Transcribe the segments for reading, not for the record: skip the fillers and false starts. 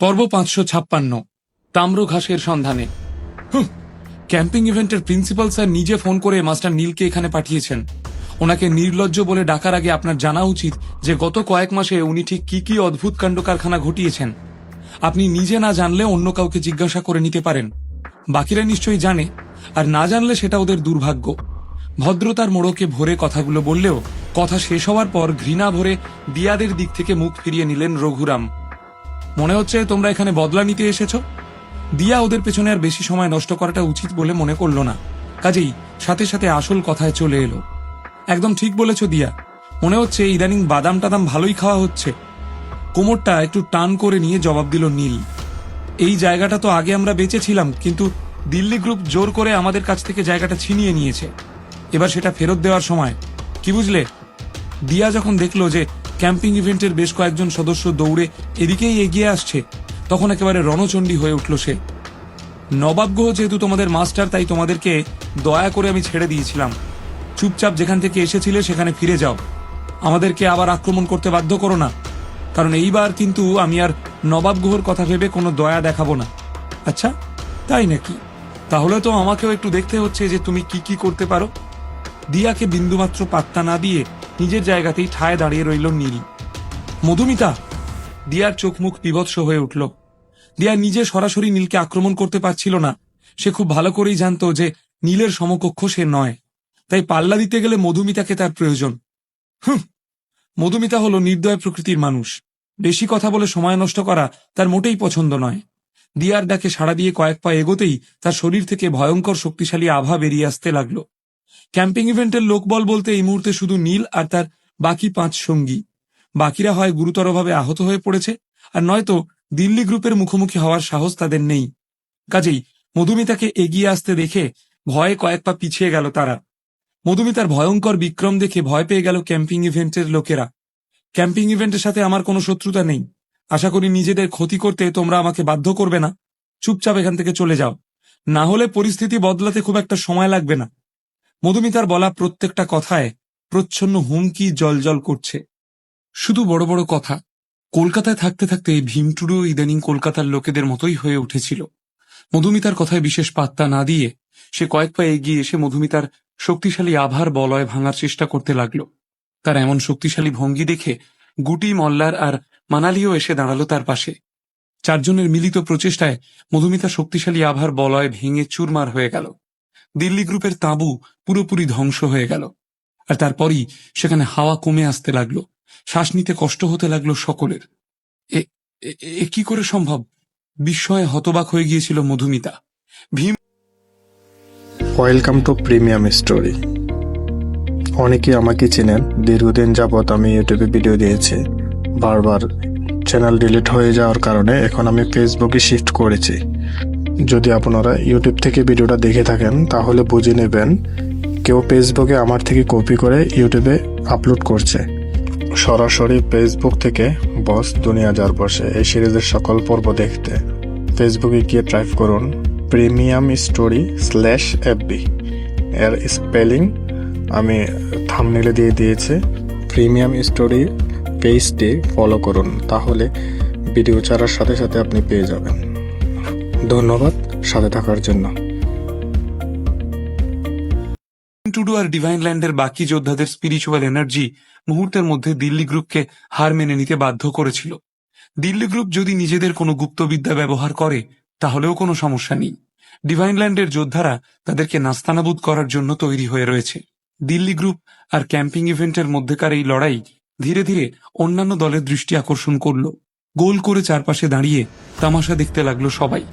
পর্ব ৫৫৬ তাম্র ঘাসের সন্ধানে। ক্যাম্পিং ইভেন্টের প্রিন্সিপাল স্যার নিজে ফোন করে মাস্টার নীলকে এখানে পাঠিয়েছেন। ওনাকে নির্লজ্জ বলে ডাকার আগে আপনার জানা উচিত যে গত কয়েক মাসে উনি ঠিক কি কি অদ্ভুত কাণ্ড কারখানা ঘটিয়েছেন। আপনি নিজে না জানলে অন্য কাউকে জিজ্ঞাসা করে নিতে পারেন। বাকিরা নিশ্চয়ই জানে, আর না জানলে সেটা ওদের দুর্ভাগ্য। ভদ্রতার মোড়কে ভরে কথাগুলো বললেও কথা শেষ হওয়ার পর ঘৃণা ভরে দিয়াদের দিক থেকে মুখ ফিরিয়ে নিলেন রঘুরাম। মনে হচ্ছে তোমরা এখানে বদলা নিতে এসেছো। দিয়া ওদের পেছনে আর বেশি সময় নষ্ট করাটা উচিত বলে মনে করল না, কাজেই সাথে সাথে আসল কথায় চলে এলো। একদম ঠিক বলেছ দিয়া, মনে হচ্ছে ইদানিং বাদাম টাদাম ভালোই খাওয়া হচ্ছে। কোমরটা একটু টান করে নিয়ে জবাব দিল নীল। এই জায়গাটা তো আগে আমরা বেঁচেছিলাম, কিন্তু দিল্লি গ্রুপ জোর করে আমাদের কাছ থেকে জায়গাটা ছিনিয়ে নিয়েছে। এবার সেটা ফেরত দেওয়ার সময়, কি বুঝলে? দিয়া যখন দেখলো যে ক্যাম্পিং ইভেন্টের বেশ কয়েকজন সদস্য দৌড়ে এদিকেই এগিয়ে আসছে, তখন একেবারে রণচণ্ডী হয়ে উঠল সে। নবাবগহ যেহেতু তোমাদের মাস্টার, তাই তোমাদেরকে দয়া করে আমি ছেড়ে দিয়েছিলাম। চুপচাপ যেখান থেকে এসেছিলে সেখানে ফিরে যাও। আমাদেরকে আবার আক্রমণ করতে বাধ্য করো না, কারণ এইবার কিন্তু আমি আর নবাবগহর কথা ভেবে কোনো দয়া দেখাবো না। আচ্ছা, তাই নাকি? তাহলে তো আমাকেও একটু দেখতে হচ্ছে যে তুমি কি কি করতে পারো। দিয়াকে বিন্দুমাত্র পাত্তা না দিয়ে নিজের জায়গাতেই ঠায় দাঁড়িয়ে রইল নীল। মধুমিতা! দিয়ার চোখ মুখ বিভৎস হয়ে উঠল। দিয়া নিজে সরাসরি নীলকে আক্রমণ করতে পারছিল না। সে খুব ভালো করেই জানত যে নীলের সমকক্ষ সে নয়, তাই পাল্লা দিতে গেলে মধুমিতাকে তার প্রয়োজন। মধুমিতা হলো নির্দয় প্রকৃতির মানুষ। বেশি কথা বলে সময় নষ্ট করা তার মোটেই পছন্দ নয়। দিয়ার ডাকে সাড়া দিয়ে কয়েক পা এগোতেই তার শরীর থেকে ভয়ঙ্কর শক্তিশালী আভা বেরিয়ে আসতে লাগলো। ক্যাম্পিং ইভেন্টের লোকবল বলতে এই মুহূর্তে শুধু নীল আর তার বাকি ৫ সঙ্গী। বাকিরা হয় গুরুতরভাবে আহত হয়ে পড়েছে, আর নয়তো দিল্লি গ্রুপের মুখোমুখি হওয়ার সাহস তাদের নেই। কাজেই মধুমিতাকে এগিয়ে আসতে দেখে ভয়ে কয়েক পা পিছিয়ে গেল তারা। মধুমিতার ভয়ঙ্কর বিক্রম দেখে ভয় পেয়ে গেল ক্যাম্পিং ইভেন্টের লোকেরা। ক্যাম্পিং ইভেন্টের সাথে আমার কোনো শত্রুতা নেই। আশা করি নিজেদের ক্ষতি করতে তোমরা আমাকে বাধ্য করবে না। চুপচাপ এখান থেকে চলে যাও, না হলে পরিস্থিতি বদলাতে খুব একটা সময় লাগবে না। মধুমিতার বলা প্রত্যেকটা কথায় প্রচ্ছন্ন হুমকি জলজল করছে। শুধু বড় বড় কথা। কলকাতায় থাকতে থাকতে ভীমটুরু ইদানিং কলকাতার লোকেদের মতোই হয়ে উঠেছিল। মধুমিতার কথায় বিশেষ পাত্তা না দিয়ে সে কয়েক পা এগিয়ে এসে মধুমিতার শক্তিশালী আভার বলয় ভাঙার চেষ্টা করতে লাগল। তার এমন শক্তিশালী ভঙ্গি দেখে গুটি, মল্লার আর মানালিও এসে দাঁড়ালো তার পাশে। ৪ জনের মিলিত প্রচেষ্টায় মধুমিতা শক্তিশালী আভার বলয় ভেঙে চুরমার হয়ে গেল। দিল্লি গ্রুপের তাঁবু পুরোপুরি ধ্বংস হয়ে গেল। আর তারপরই সেখানে হাওয়া কমে আসতে লাগলো। শ্বাস নিতে কষ্ট হতে লাগলো সকলের। এ কি করে সম্ভব? বিস্ময়ে হতবাক হয়ে গিয়েছিল Madhumita. Bhim. Welcome to premium story. অনেকে আমাকে চেনেন। দীর্ঘদিন যাবৎ আমি ইউটিউবে ভিডিও দিয়েছি। বারবার চ্যানেল ডিলিট হয়ে যাওয়ার কারণে এখন আমি ফেসবুকে শিফট করেছি। যদি আপনারা ইউটিউব থেকে ভিডিওটা দেখে থাকেন তাহলে বুঝে নেবেন কেউ ফেসবুকে আমার থেকে কপি করে ইউটিউবে আপলোড করছে। সরাসরি ফেসবুক থেকে বস দুনিয়া যার বসে এই সিরিজের সকল পর্ব দেখতে ফেসবুকে গিয়ে টাইপ করুন প্রিমিয়াম স্টোরি /FB। এর স্পেলিং আমি থাম্বনেইলে দিয়ে দিয়েছি। প্রিমিয়াম স্টোরি পেজটি ফলো করুন, তাহলে ভিডিও ছাড়ার সাথে সাথে আপনি পেয়ে যাবেন। ধন্যবাদ সাথে থাকার জন্য। টুডু আর ডিভাইন ল্যান্ডের বাকি যোদ্ধাদের স্পিরিচুয়াল এনার্জি মুহূর্তের মধ্যে দিল্লি গ্রুপকে হার মেনে নিতে বাধ্য করেছিল। দিল্লি গ্রুপ যদি নিজেদের কোনো গুপ্তবিদ্যা ব্যবহার করে তাহলেও কোনো সমস্যা নেই। ডিভাইন ল্যান্ডের যোদ্ধারা তাদেরকে নাস্তানাবুদ করার জন্য তৈরি হয়ে রয়েছে। দিল্লি গ্রুপ আর ক্যাম্পিং ইভেন্টের মধ্যেকার এই লড়াই ধীরে ধীরে অন্যান্য দলের দৃষ্টি আকর্ষণ করল। গোল করে চারপাশে দাঁড়িয়ে তামাশা দেখতে লাগলো সবাই।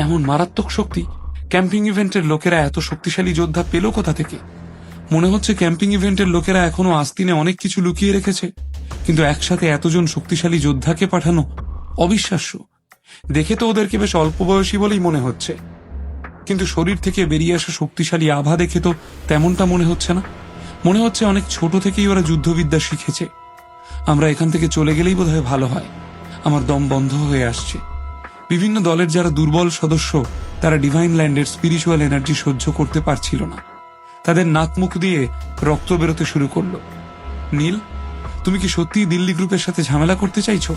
এমন মারাত্মক শক্তি! ক্যাম্পিং ইভেন্টের লোকেরা এত শক্তিশালী যোদ্ধা পেল কোথা থেকে? মনে হচ্ছে ক্যাম্পিং ইভেন্টের লোকেরা এখনো আস্তিনে অনেক কিছু লুকিয়ে রেখেছে, কিন্তু একসাথে এতজন শক্তিশালী যোদ্ধাকে পাঠানো অবিশ্বাস্য। দেখে তো ওদেরকে বেশ অল্প বয়সী বলেই মনে হচ্ছে, কিন্তু শরীর থেকে বেরিয়ে আসা শক্তিশালী আভা দেখে তো তেমনটা মনে হচ্ছে না। মনে হচ্ছে অনেক ছোট থেকেই ওরা যুদ্ধবিদ্যা শিখেছে। আমরা এখান থেকে চলে গেলেই বোধহয় ভালো হয়। আমার দম বন্ধ হয়ে আসছে। বিভিন্ন দলের যারা দুর্বল সদস্য তারা ডিভাইন ল্যান্ডের স্পিরিচুয়াল এনার্জি সহ্য করতে পারছিল না। তাদের নাক মুখ দিয়ে রক্ত বেরোতে শুরু করলো। নীল, তুমি কি সত্যিই দিল্লি গ্রুপের সাথে ঝামেলা করতে চাইছো?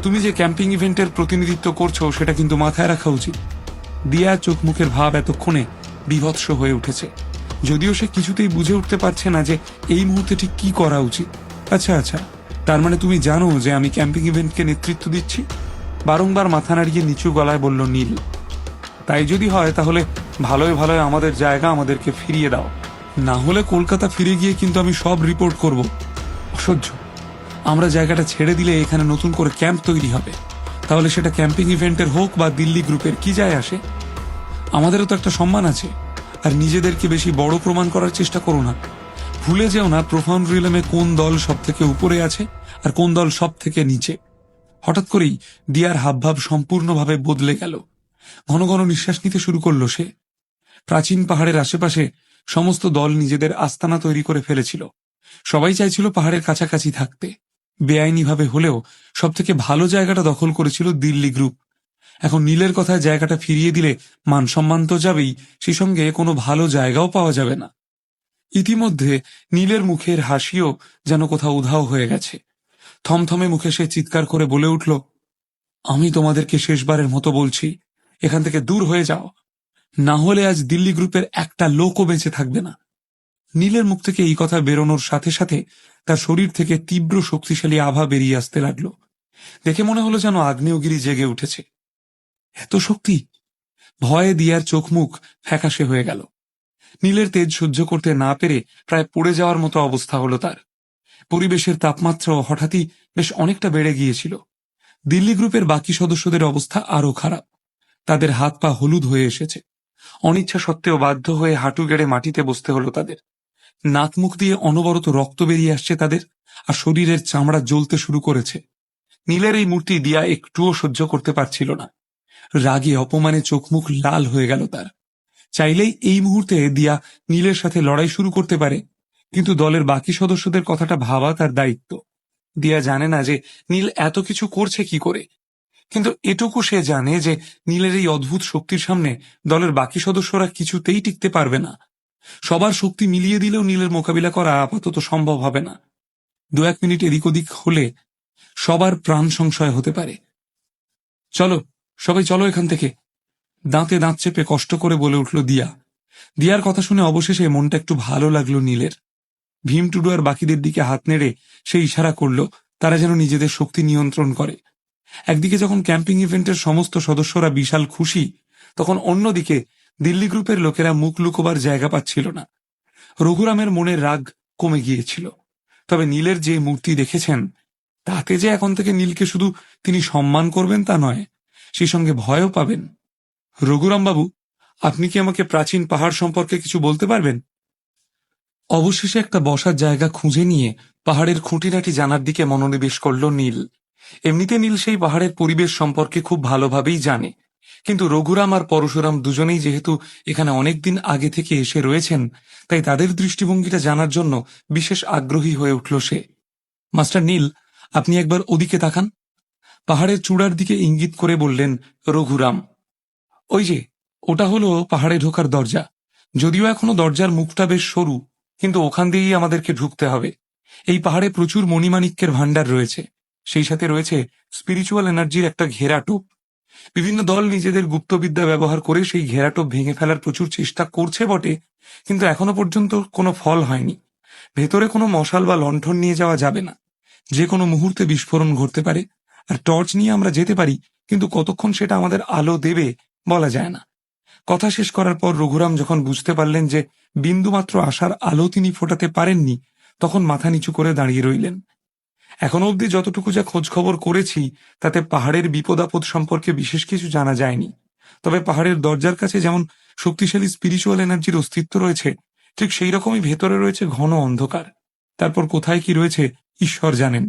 তুমি যে ক্যাম্পিং ইভেন্টের প্রতিনিধিত্ব করছো সেটা কিন্তু মাথায় রাখা উচিত। দিয়া চোখ মুখের ভাব এতক্ষণে বীভৎস হয়ে উঠেছে, যদিও সে কিছুতেই বুঝে উঠতে পারছে না যে এই মুহূর্তে ঠিক কি করা উচিত। আচ্ছা আচ্ছা, তার মানে তুমি জানো যে আমি ক্যাম্পিং ইভেন্টকে নেতৃত্ব দিচ্ছি? বারংবার মাথা নাড়িয়ে নিচু গলায় বলল নীল। তাই যদি হয় তাহলে ভালোই ভালোই আমাদের জায়গা আমাদেরকে ফিরিয়ে দাও, না হলে কলকাতা ফিরে গিয়ে কিন্তু আমি সব রিপোর্ট করব। অসহ্য। আমরা জায়গাটা ছেড়ে দিলে এখানে নতুন করে ক্যাম্প তৈরি হবে, তাহলে সেটা ক্যাম্পিং ইভেন্টের হোক বা দিল্লি গ্রুপের, কি যায় আসে? আমাদেরও তো একটা সম্মান আছে। আর নিজেদেরকে বেশি বড় প্রমাণ করার চেষ্টা করো না। ভুলে যেও না প্রোফাউন্ড রিয়েলমে কোন দল সব থেকে উপরে আছে আর কোন দল সব থেকে নিচে। হঠাৎ করেই দিয়ার হাবভাব সম্পূর্ণভাবে বদলে গেল। ঘন ঘন নিঃশ্বাস নিতে শুরু করলো সে। প্রাচীন পাহাড়ের আশেপাশে সমস্ত দল নিজেদের আস্তানা তৈরি করে ফেলেছিল। সবাই চাইছিল পাহাড়ের কাছাকাছি থাকতে। বেআইনিভাবে হলেও সবথেকে ভালো জায়গাটা দখল করেছিল দিল্লি গ্রুপ। এখন নীলের কথায় জায়গাটা ফিরিয়ে দিলে মান সম্মান তো যাবেই, সেই সঙ্গে কোনো ভালো জায়গাও পাওয়া যাবে না। ইতিমধ্যে নীলের মুখের হাসিও যেন কোথাও উধাও হয়ে গেছে। থমথমে মুখে সে চিৎকার করে বলে উঠল, আমি তোমাদেরকে শেষবারের মতো বলছি, এখান থেকে দূর হয়ে যাও, না হলে আজ দিল্লি গ্রুপের একটা লোকও বেঁচে থাকবে না। নীলের মুখ থেকে এই কথা বেরোনোর সাথে সাথে তার শরীর থেকে তীব্র শক্তিশালী আভা বেরিয়ে আসতে লাগলো। দেখে মনে হলো যেন আগ্নেয়গিরি জেগে উঠেছে। এত শক্তি! ভয়ে দিয়ার চোখ মুখ ফ্যাকাশে হয়ে গেল। নীলের তেজ সহ্য করতে না পেরে প্রায় পড়ে যাওয়ার মতো অবস্থা হলো তার। পরিবেশের তাপমাত্রাও হঠাৎই বেশ অনেকটা বেড়ে গিয়েছিল। দিল্লি গ্রুপের বাকি সদস্যদের অবস্থা আরো খারাপ। তাদের হাত পা হলুদ হয়ে এসেছে। অনিচ্ছা সত্ত্বেও বাধ্য হয়ে হাঁটু গেড়ে মাটিতে বসতে হলো তাদের। নাক মুখ দিয়ে অনবরত রক্ত বেরিয়ে আসছে তাদের, আর শরীরের চামড়া জ্বলতে শুরু করেছে। নীলের এই মূর্তি দিয়া একটুও সহ্য করতে পারছিল না। রাগে অপমানে চোখ মুখ লাল হয়ে গেল তার। চাইলেই এই মুহূর্তে দিয়া নীলের সাথে লড়াই শুরু করতে পারে, কিন্তু দলের বাকি সদস্যদের কথাটা ভাবা তার দায়িত্ব। দিয়া জানে না যে নীল এত কিছু করছে কি করে, কিন্তু এটুকু সে জানে যে নীলের এই অদ্ভুত শক্তির সামনে দলের বাকি সদস্যরা কিছুতেই টিকতে পারবে না। সবার শক্তি মিলিয়ে দিলেও নীলের মোকাবিলা করা আপাতত সম্ভব হবে না। 2-1 মিনিট এদিক ওদিক হলে সবার প্রাণ সংশয় হতে পারে। চলো, সবাই চলো এখান থেকে, দাঁতে দাঁত চেপে কষ্ট করে বলে উঠল দিয়া। দিয়ার কথা শুনে অবশেষে মনটা একটু ভালো লাগলো নীলের। ভীম, টুডু আর বাকিদের দিকে হাত নেড়ে সে ইশারা করল তারা যেন নিজেদের শক্তি নিয়ন্ত্রণ করে। একদিকে যখন ক্যাম্পিং ইভেন্টের সমস্ত সদস্যরা বিশাল খুশি, তখন অন্যদিকে দিল্লি গ্রুপের লোকেরা মুখ লুকোবার জায়গা পাচ্ছিল না। রঘুরামের মনের রাগ কমে গিয়েছিল। তবে নীলের যে মূর্তি দেখেছেন, তাতে যে এখন থেকে নীলকে শুধু তিনি সম্মান করবেন তা নয়, সেই সঙ্গে ভয়ও পাবেন। রঘুরাম বাবু, আপনি কি আমাকে প্রাচীন পাহাড় সম্পর্কে কিছু বলতে পারবেন? অবশেষে একটা বসার জায়গা খুঁজে নিয়ে পাহাড়ের খুঁটিনাটি জানার দিকে মনোনিবেশ করল নীল। এমনিতে নীল সেই পাহাড়ের পরিবেশ সম্পর্কে খুব ভালোভাবেই জানে, কিন্তু রঘুরাম আর পরশুরাম দুজনেই যেহেতু এখানে অনেকদিন আগে থেকে এসে রয়েছেন, তাই তাদের দৃষ্টিভঙ্গিটা জানার জন্য বিশেষ আগ্রহী হয়ে উঠল সে। মাস্টার নীল, আপনি একবার ওদিকে তাকান, পাহাড়ের চূড়ার দিকে ইঙ্গিত করে বললেন রঘুরাম। ওই যে, ওটা হলো পাহাড়ে ঢোকার দরজা। যদিও এখনো দরজার মুখটা বেশ সরু, কিন্তু ওখান দিয়েই আমাদেরকে ঢুকতে হবে। এই পাহাড়ে প্রচুর মণিমাণিক্যের ভান্ডার রয়েছে, সেই সাথে রয়েছে স্পিরিচুয়াল এনার্জির একটা ঘেরাটোপ। বিভিন্ন দল নিজেদের গুপ্তবিদ্যা ব্যবহার করে সেই ঘেরাটোপ ভেঙে ফেলার প্রচুর চেষ্টা করছে বটে, কিন্তু এখনো পর্যন্ত কোনো ফল হয়নি। ভেতরে কোনো মশাল বা লণ্ঠন নিয়ে যাওয়া যাবে না, যে কোনো মুহূর্তে বিস্ফোরণ ঘটতে পারে। আর টর্চ নিয়ে আমরা যেতে পারি, কিন্তু কতক্ষণ সেটা আমাদের আলো দেবে বলা যায় না। কথা শেষ করার পর রঘুরাম যখন বুঝতে পারলেন যে বিন্দুমাত্র আশার আলো তিনি ফোটাতে পারেননি, তখন মাথা নিচু করে দাঁড়িয়ে রইলেন। এখনো অবধি যতটুকু যা খোঁজ খবর করেছি, তাতে পাহাড়ের বিপদ আপদ সম্পর্কে বিশেষ কিছু জানা যায়নি। তবে পাহাড়ের দরজার কাছে যেমন শক্তিশালী স্পিরিচুয়াল এনার্জির অস্তিত্ব রয়েছে, ঠিক সেই রকমই ভেতরে রয়েছে ঘন অন্ধকার। তারপর কোথায় কি রয়েছে ঈশ্বর জানেন।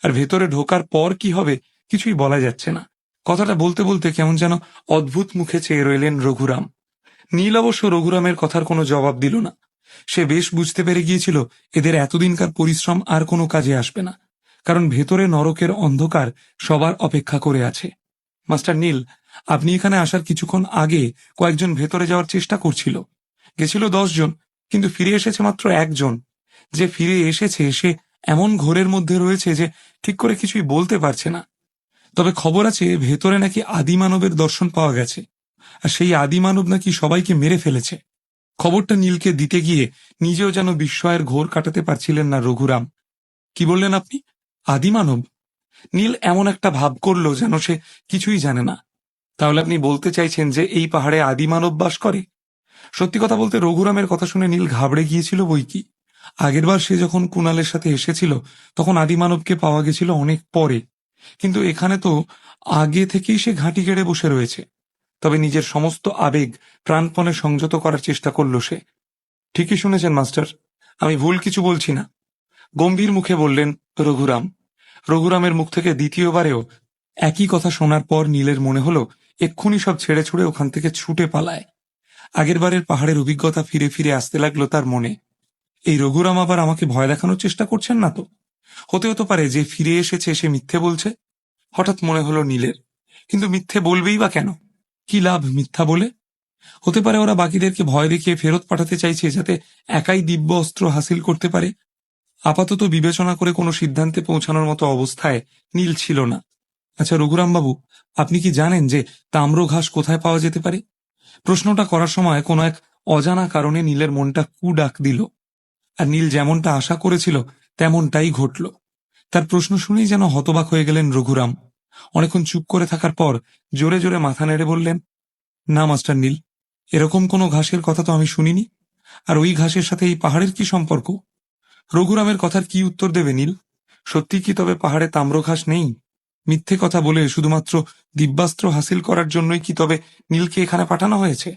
আর ভেতরে ঢোকার পর কি হবে কিছুই বলা যাচ্ছে না। কথাটা বলতে বলতে কেমন যেন অদ্ভুত মুখে চেয়ে রইলেন রঘুরাম। নীল অবশ্য রঘুরামের কথার কোনো জবাব দিল না। সে বেশ বুঝতে পেরে গিয়েছিল এদের এতদিনকার পরিশ্রম আর কোনো কাজে আসবে না, কারণ ভেতরে নরকের অন্ধকার সবার অপেক্ষা করে আছে। মাস্টার নীল, আপনি এখানে আসার কিছুক্ষণ আগে কয়েকজন ভেতরে যাওয়ার চেষ্টা করছিল। গেছিল 10 জন, কিন্তু ফিরে এসেছে মাত্র 1 জন। যে ফিরে এসেছে সে এমন ঘোরের মধ্যে রয়েছে যে ঠিক করে কিছুই বলতে পারছে না। তবে খবর আছে ভেতরে নাকি আদিমানবের দর্শন পাওয়া গেছে, আর সেই আদিমানব নাকি সবাইকে মেরে ফেলেছে। খবরটা নীলকে দিতে গিয়ে নিজেও যেন বিস্ময়ের ঘোর কাটাতে পারছিলেন না রঘুরাম। কি বললেন আপনি? আদিমানব? নীল এমন একটা ভাব করলো যেন সে কিছুই জানে না। তাহলে আপনি বলতে চাইছেন যে এই পাহাড়ে আদিমানব বাস করে? সত্যি কথা বলতে রঘুরামের কথা শুনে নীল ঘাবড়ে গিয়েছিল বই কি। আগেরবার সে যখন কুণালের সাথে এসেছিল তখন আদিমানবকে পাওয়া গেছিল অনেক পরে, কিন্তু এখানে তো আগে থেকেই সে ঘাঁটি গেড়ে বসে রয়েছে। তবে নিজের সমস্ত আবেগ প্রাণপণে সংযত করার চেষ্টা করল সে। ঠিকই শুনেছেন মাস্টার, আমি ভুল কিছু বলছি না, গম্ভীর মুখে বললেন রঘুরাম। রঘুরামের মুখ থেকে দ্বিতীয়বারেও একই কথা শোনার পর নীলের মনে হলো এক্ষুনি সব ছেড়ে ছুড়ে ওখান থেকে ছুটে পালায়। আগেরবারের পাহাড়ের অভিজ্ঞতা ফিরে ফিরে আসতে লাগলো তার মনে। এই রঘুরাম আবার আমাকে ভয় দেখানোর চেষ্টা করছেন না তো? হতেও তো পারে যে ফিরে এসেছে সে মিথ্যে বলছে। হঠাৎ মনে হলো নীলের, কিন্তু মিথ্যে বলবেই বা কেন? কি লাভ মিথ্যা বলে? হতে পারে ওরা বাকিদেরকে ভয় দেখিয়ে ফেরত পাঠাতে চাইছে যাতে একাই দিব্য অস্ত্র হাসিল করতে পারে। আপাতত বিবেচনা করে কোনো সিদ্ধান্তে পৌঁছানোর মতো অবস্থায় নীল ছিল না। আচ্ছা রঘুরাম বাবু, আপনি কি জানেন যে তাম্র ঘাস কোথায় পাওয়া যেতে পারে? প্রশ্নটা করার সময় কোনো এক অজানা কারণে নীলের মনটা কু ডাক দিল। আর নীল যেমনটা আশা করেছিল তেমনটাই ঘটল। তার প্রশ্ন শুনেই যেন হতবাক হয়ে গেলেন রঘুরাম। অনেকক্ষণ চুপ করে থাকার পর জোরে জোরে মাথা নেড়ে বললেন, না মাস্টার নীল, এরকম কোনো ঘাসের কথা তো আমি শুনিনি। আর ওই ঘাসের সাথে এই পাহাড়ের কি সম্পর্ক? রঘুরামের কথার কি উত্তর দেবে নীল? সত্যি কি তবে পাহাড়ে তাম্র ঘাস নেই? মিথ্যে কথা বলে শুধুমাত্র দিব্যাস্ত্র হাসিল করার জন্যই কি তবে নীলকে এখানে পাঠানো হয়েছে?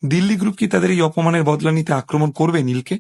দিল্লি গ্রুপ কি তাদের এই অপমানের বদলা নিতে আক্রমণ করবে নীলকে?